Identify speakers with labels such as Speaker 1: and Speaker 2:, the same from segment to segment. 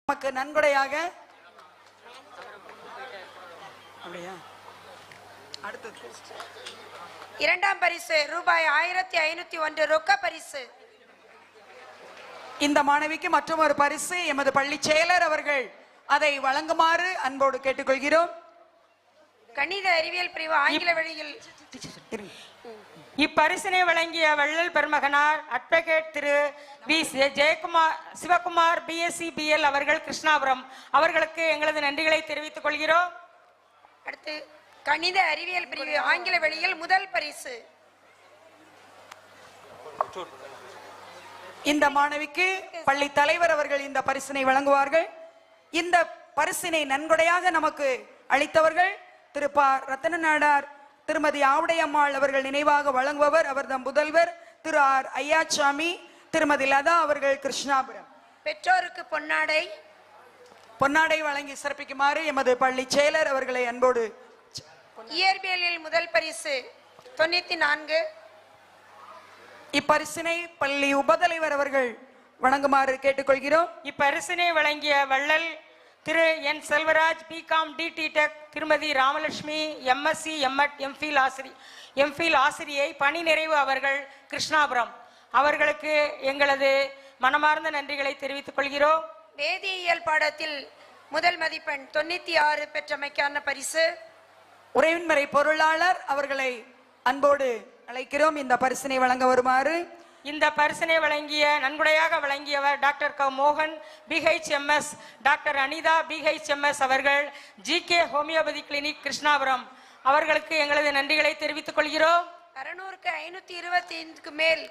Speaker 1: நமக்கு நன்கொடையாக
Speaker 2: இரண்டாம் பரிசு ரூபாய் 1501 ரொக்க பரிசு.
Speaker 1: இந்த மாணவிக்கு மற்றும் ஒரு பரிசு எமது பள்ளி செயலர் அவர்கள் அதை வழங்குமாறு அன்போடு கேட்டுக்கொள்கிறோம்.
Speaker 2: கணித அறிவியல் பிரிவு ஆங்கில வழியில்
Speaker 3: இப்பரிசினை வழங்கிய வள்ளல் பெருமகனார் advocate Thiru P Jayakumar Sivakumar BSc BL அவர்கள் கிருஷ்ணாபுரம் அவர்களுக்கு எங்களது நன்றிகளை தெரிவித்துக் கொள்கிறோம்.
Speaker 2: அடுத்து கணித அறிவியல் பிரிவு ஆங்கில வழியில் முதல் பரிசு.
Speaker 1: இந்த மாணவிக்கு பள்ளி தலைவர் அவர்கள் இந்த பரிசினை வழங்குவார்கள். இந்த பரிசினை நன்கொடையாக நமக்கு அளித்தவர்கள் திரு ப ரத்தன நாடார் திருமதி ஆவுடையம்மாள் அவர்கள் நினைவாக வழங்குபவர் அவர்தம் முதல்வர் திரு ஆர் ஐயாச்சாமி திருமதி லதா அவர்கள் கிருஷ்ணாபுரம்.
Speaker 2: பெற்றோருக்கு
Speaker 1: பொன்னாடை வழங்கி சிறப்பிக்குமாறு எமது பள்ளி செயலர் அவர்களை அன்போடு.
Speaker 2: இயற்பியலில் முதல் பரிசு 94.
Speaker 1: இப்பரிசினை பள்ளி உபதலைவர் அவர்கள் வழங்குமாறு கேட்டுக்கொள்கிறோம்.
Speaker 3: இப்பரிசினை வழங்கிய வள்ளல் திரு என் செல்வராஜ் பிகாம் டிடி டெக் திருமதி ராமலட்சுமி எம்எஸ்சி எம்எட் எம்ஃபில் ஆசிரியை பணி நிறைவு அவர்கள் கிருஷ்ணாபுரம் அவர்களுக்கு எங்களது மனமார்ந்த நன்றிகளை தெரிவித்துக் கொள்கிறோம்.
Speaker 2: வேதியியல் பாடத்தில் முதல் மதிப்பெண் 96 பெற்றமைக்கான பரிசு.
Speaker 1: உரைவின்முறை பொருளாளர் அவர்களை அன்போடு அழைக்கிறோம் இந்த பரிசினை வழங்க வருமாறு.
Speaker 3: இந்த பரிசினை வழங்கிய நன்கொடையாக வழங்கியவர் டாக்டர் க மோகன் பிஹெச்எம்எஸ் டாக்டர் அனிதா பிஹெச்எம்எஸ் அவர்கள் ஜிகே ஹோமியோபதி கிளினிக் கிருஷ்ணாபுரம் அவர்களுக்கு எங்களது நன்றிகளை தெரிவித்துக் கொள்கிறோம்.
Speaker 2: 600க்கு 525க்கு மேல்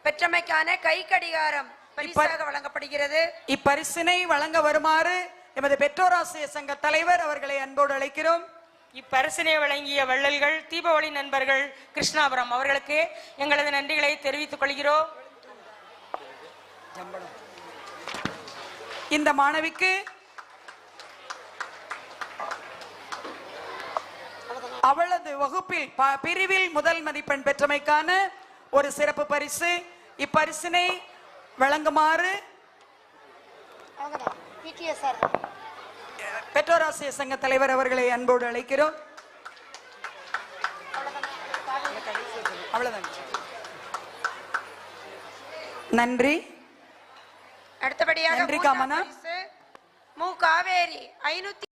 Speaker 2: பெற்றமைக்கான கை கடிகாரம் பரிசாக வழங்கப்படுகிறது.
Speaker 1: இப்பரிசினை வழங்க வருமாறு எமது பெற்றோராசிரியர் சங்க தலைவர் அவர்களை அன்போடு அழைக்கிறோம்.
Speaker 3: இப்பரிசினை வழங்கிய வள்ளல்கள் தீபாவளி நண்பர்கள் கிருஷ்ணாபுரம் அவர்களுக்கு எங்களது நன்றிகளை தெரிவித்துக் கொள்கிறோம்.
Speaker 1: இந்த மாணவிக்கு அவளது வகுப்பில் பிரிவில் முதல் மதிப்பெண் பெற்றமைக்கான ஒரு சிறப்பு பரிசு. இப்பரிசினை வழங்குமாறு பெற்றோராசிரியர் சங்க தலைவர் அவர்களை அன்போடு அழைக்கிறோம். அவ்வளவுதான். நன்றி.
Speaker 2: அடுத்தபடியாக
Speaker 1: நன்றி காமனா.
Speaker 2: மு காவேரி 500